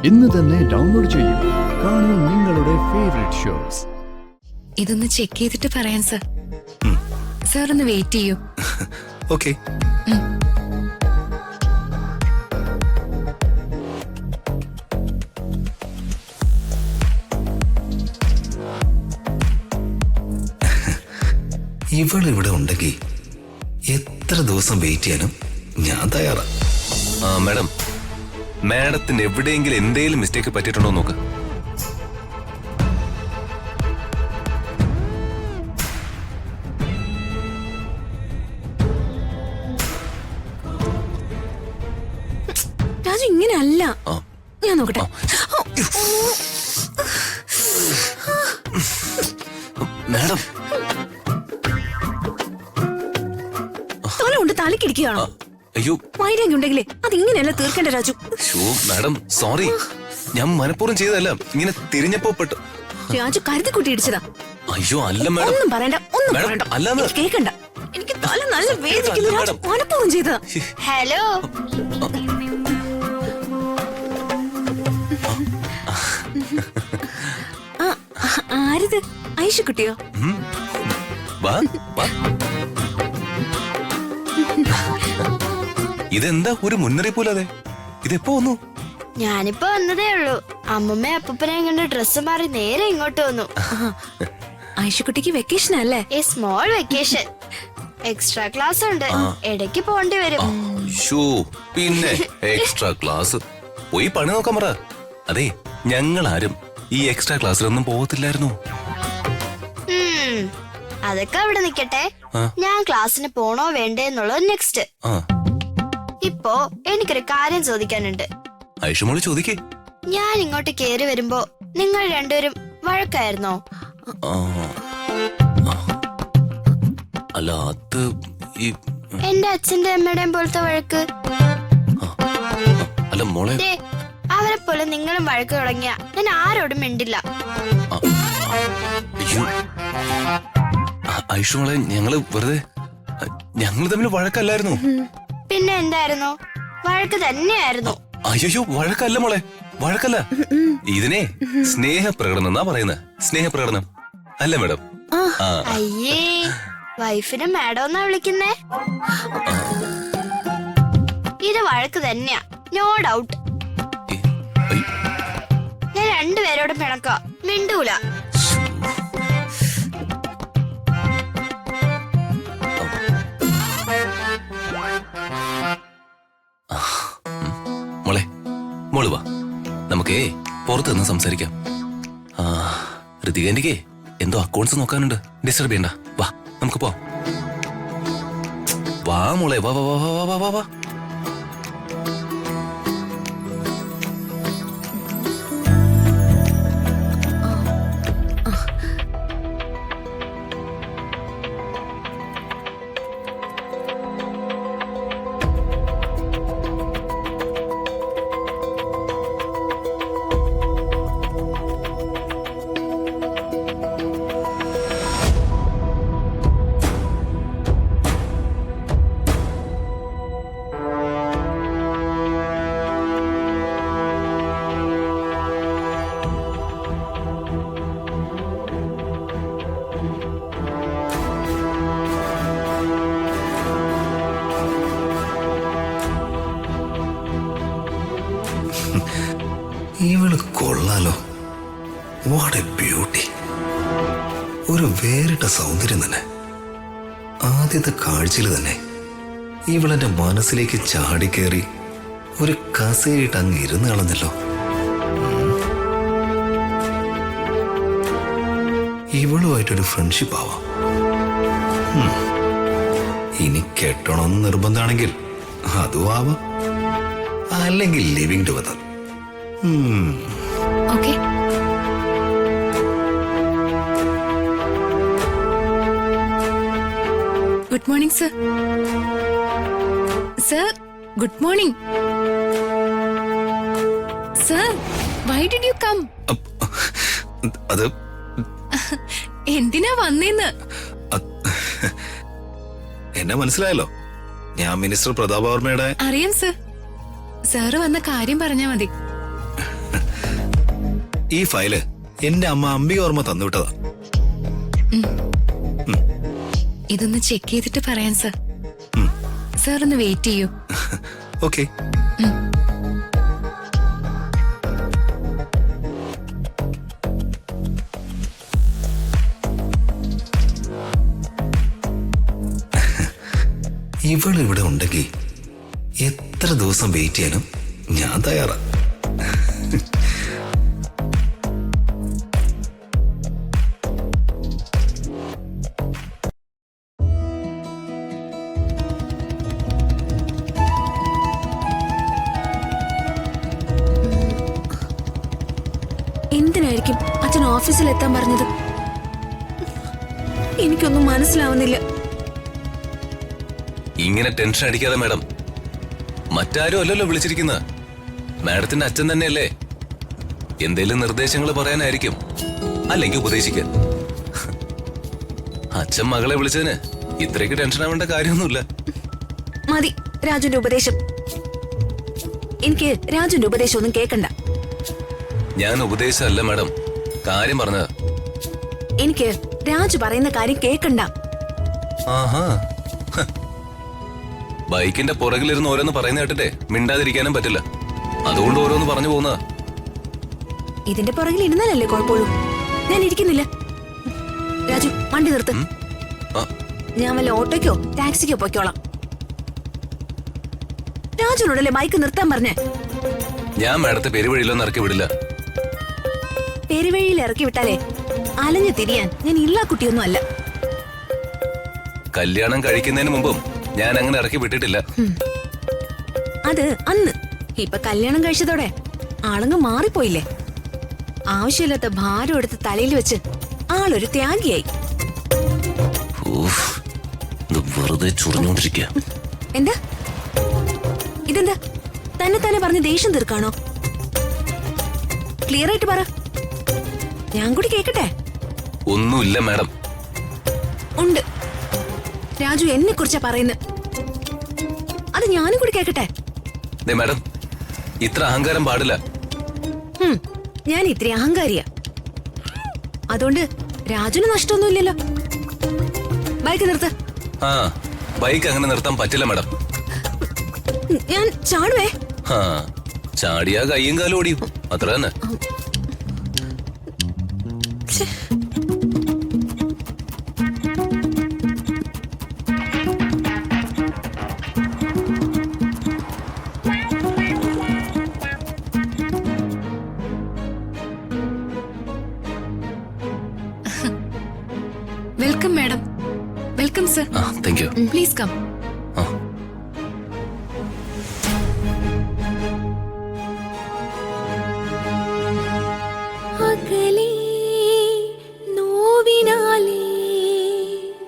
ഇന്ന് തന്നെ ഡൗൺലോഡ് ചെയ്യൂ. കാണൂ നിങ്ങളുടെ ഫേവറേറ്റ് ഷോസ്. ഇതൊന്ന് ചെക്ക് ചെയ്തിട്ട് പറയാം സർ. സാർ ഒന്ന് വെയിറ്റ് ചെയ്യൂ. ഓക്കെ. ഇവളിവിടെ ഉണ്ടെങ്കിൽ എത്ര ദിവസം വെയിറ്റ് ചെയ്യാനും ഞാൻ തയ്യാറാ. മാഡം, മാഡത്തിന് എവിടെയെങ്കിലും എന്തെങ്കിലും മിസ്റ്റേക്ക് പറ്റിയിട്ടുണ്ടോ നോക്ക്. രാജു ഇങ്ങനെയല്ല. ഞാൻ നോക്കട്ടെ. മാഡം തല കൊണ്ട് തലക്കിടിക്കുകയാണോ? അയ്യോ, വൈരാഗ്യം ഉണ്ടെങ്കിലേ അതിങ്ങനെയല്ല തീർക്കേണ്ട രാജു. മാഡം സോറി, ഞാൻ മനഃപൂർവ്വം ചെയ്തതല്ല, ഇങ്ങനെ തിരിഞ്ഞപ്പോ പെട്ടു. രാജു കരുതി കൂട്ടി ഇടിച്ചതാ. അയ്യോ അല്ല മാഡം. ഒന്നും പറയണ്ട, ഒന്നും മാഡം, പറയണ്ട. അല്ലാന്ന്. എനിക്ക് കേൾക്കണ്ട. എനിക്ക് തല നല്ല വേദനിക്കുന്നു. രാജു മനഃപൂർവ്വം ചെയ്തതാ. ഹലോ, ആരിത്? ഐഷക്കുട്ടിയോ? വാ, വാ. ഇതെന്താ ഒരു മുന്നറിയിപ്പില്ലാതെ? ഇതെപ്പോ വന്നു? ഞാനിപ്പോ വന്നതേ ഉള്ളൂ. അമ്മമ്മ അപ്പൂപ്പനെയും കണ്ട് ഡ്രസ്സ് മാറി നേരെ ഇങ്ങോട്ട് വന്നു. ഐഷക്കുട്ടിക്ക് വെക്കേഷൻ അല്ലേ? ഈ സ്മോൾ വെക്കേഷൻ. എക്സ്ട്രാ ക്ലാസ് ഉണ്ട്, ഇടയ്ക്ക് പോണ്ടി വരും. പിന്നെ എക്സ്ട്രാ ക്ലാസ് പോയി പണി നോക്കാൻ പറ. അതെ, ഞങ്ങൾ ആരും ഈ എക്സ്ട്രാ ക്ലാസ്സിലൊന്നും പോകത്തില്ലായിരുന്നു. അതൊക്കെ അവിടെ നിക്കട്ടെ. ഞാൻ ക്ലാസ്സിന് പോണോ വേണ്ടേ എന്നുള്ളത് നെക്സ്റ്റ്. ഇപ്പോ എനിക്കൊരു കാര്യം ചോദിക്കാനുണ്ട്. ഐഷുമോള് ചോദിക്കേ. ഞാൻ ഇങ്ങോട്ട് കേറി വരുമ്പോ നിങ്ങൾ രണ്ടുപേരും വഴക്കായിരുന്നോ? അല്ല, അത് എന്റെ അച്ഛന്റെ അമ്മയുടെയും പോലത്തെ വഴക്ക്. അല്ല മോളെ, അവരെ പോലെ നിങ്ങളും വഴക്ക് തുടങ്ങിയ ഞാൻ ആരോടും മിണ്ടില്ല. ഐഷുമോളെ, ഞങ്ങള് തമ്മിൽ വഴക്കല്ലായിരുന്നു. പിന്നെ എന്തായിരുന്നു? വഴക്ക് തന്നെയായിരുന്നു. അയ്യോ, വഴക്കല്ല മോളെ, വഴക്കല്ല. ഇതിനെ സ്നേഹപ്രകടനം എന്നാ പറയുന്നത്. സ്നേഹപ്രകടനം അല്ല മാഡം. അയ്യേ, വൈഫിനെ മാഡം എന്നാ വിളിക്കുന്നേ? ഇത് വഴക്ക് തന്നെയാ, നോ ഡൗട്ട്. ഞാൻ രണ്ടുപേരോടും പിണക്ക, മിണ്ടൂല. മോള് വാ, നമുക്കേ പുറത്ത് നിന്ന് സംസാരിക്കാം. ഋതികേന്റിക്ക് എന്തോ അക്കൗണ്ട്സ് നോക്കാനുണ്ട്. ഡിസ്റ്റർബ് ചെയ്യണ്ട, വാ നമുക്ക് പോവാം. വാ മോളെ, വാ വാ വാ വാ വാ വാ വാ. ഇവള് കൊള്ളാലോ. What A beauty. ഒരു വേറിട്ട സൗന്ദര്യം തന്നെ. ആദ്യത്തെ കാഴ്ചയിൽ തന്നെ ഇവളെന്റെ മനസ്സിലേക്ക് ചാടിക്കേറി ഒരു കസേരയിട്ട് അങ്ങ് ഇരുന്ന് കളഞ്ഞല്ലോ. ഇവളുമായിട്ടൊരു ഫ്രണ്ട്ഷിപ്പ് ആവാം. ഇനി കെട്ടണമെന്ന് നിർബന്ധമാണെങ്കിൽ അതും ആവാം, അല്ലെങ്കിൽ living together. Okay. Good morning sir. Sir, good morning. Sir, why did you come? അത് എന്തിനാ വന്നേന്ന്? എന്നെ മനസ്സിലായല്ലോ. ഞാൻ മിനിസ്റ്റർ പ്രതാപവർമ്മയുടെ. അറിയാം സർ. സാറ് വന്ന കാര്യം പറഞ്ഞാ മതി. ഈ ഫയല് എന്റെ അമ്മ അംബിക ഓർമ്മ തന്നുവിട്ടതാ. ഇതൊന്ന് ചെക്ക് ചെയ്തിട്ട് പറയാം സർ. സാർ ഒന്ന് വെയിറ്റ് ചെയ്യൂ. ഓക്കെ. ഇവളിവിടെ ഉണ്ടെങ്കിൽ എത്ര ദിവസം വെയിറ്റ് ചെയ്യാനും ഞാൻ തയ്യാറാ. എന്തിനായിരിക്കും അച്ഛൻ ഓഫീസിൽ എത്താൻ പറഞ്ഞത്? എനിക്കൊന്നും മനസ്സിലാവുന്നില്ല. ഇങ്ങനെ ടെൻഷൻ അടിക്കാതെ മാഡം. മറ്റാരും അല്ലല്ലോ വിളിച്ചിരിക്കുന്നത്, മാഡത്തിന്റെ അച്ഛൻ തന്നെയല്ലേ. എന്തേലും നിർദ്ദേശങ്ങൾ പറയാനായിരിക്കും, അല്ലെങ്കിൽ ഉപദേശിക്കാൻ. അച്ഛൻ മകളെ വിളിച്ചതിന് ഇത്രയ്ക്ക് ടെൻഷൻ ആവേണ്ട കാര്യമൊന്നുമില്ല. മതി രാജുന്റെ ഉപദേശം. എനിക്ക് രാജുന്റെ ഉപദേശം ഒന്നും കേൾക്കണ്ട. ഞാൻ ഉപദേശമല്ല മാഡം, കാര്യം പറഞ്ഞത്. എനിക്ക് രാജു പറയുന്ന കാര്യം കേൾക്കണ്ട. ആഹാ, ബൈക്കിന്റെ പുറകിലിരുന്ന് ഓരോന്ന് പറയുന്ന കേട്ടിട്ടേ മിണ്ടാതിരിക്കാനും പറ്റില്ല. അതുകൊണ്ട് ഓരോന്ന് പറഞ്ഞു പോകുന്നതാ. ഇതിന്റെ പുറകിൽ ഇരുന്നാലല്ലേ കുഴപ്പമുള്ളൂ. ഞാൻ ഇരിക്കുന്നില്ല. രാജു വണ്ടി നിർത്ത്. ഞാൻ വല്ല ഓട്ടോയ്ക്കോ ടാക്സിക്കോ പോയിക്കോളാം. രാജുനോടല്ലേ ബൈക്ക് നിർത്താൻ പറഞ്ഞേ? ഞാൻ മാഡത്തെ പെരുവഴിയിലൊന്നും ഇറക്കി വിടില്ല. പെരുവഴിയിൽ ഇറക്കി വിട്ടാലേ അലഞ്ഞു തിരിയാൻ ഞാൻ ഇല്ലാ കുട്ടിയൊന്നും അല്ല. കല്യാണം കഴിക്കുന്നതിന് മുമ്പും ഞാൻ അങ്ങനെ ഇറക്കി വിട്ടിട്ടില്ല. അത് അന്ന്. ഇപ്പൊ കല്യാണം കഴിച്ചതോടെ ആളങ്ങ് മാറിപ്പോയില്ലേ. ആവശ്യമില്ലാത്ത ഭാരം എടുത്ത് തലയിൽ വെച്ച് ആളൊരു ത്യാഗിയായി. വെറുതെ ചൊറിഞ്ഞോണ്ടിരിക്കുക. എന്താ ഇതെന്താ തന്നെ പറഞ്ഞ് ദേഷ്യം തീർക്കാണോ? ക്ലിയർ ആയിട്ട് പറ, ഞാൻ കൂടി കേക്കട്ടെ. ഒന്നുമില്ല മാഡം. ഉണ്ട്. രാജു എന്നെ കുറിച്ചാ പറയുന്നത്, അത് ഞാനും കൂടി കേക്കട്ടെ. മാഡം, ഇത്ര അഹങ്കാരം പാടില്ല. ഞാൻ ഇത്ര അഹങ്കാരിയാ. അതുകൊണ്ട് രാജുന് നഷ്ടമൊന്നുമില്ലല്ലോ. ബൈക്ക് നിർത്ത്. ആ, ബൈക്ക് അങ്ങനെ നിർത്താൻ പറ്റില്ല മാഡം. ഞാൻ ചാടുവേ. ആ, ചാടിയാ കയ്യും കാലും ഓടിയും, അത്ര തന്നെ. Welcome madam. Welcome sir. Thank you. Please come.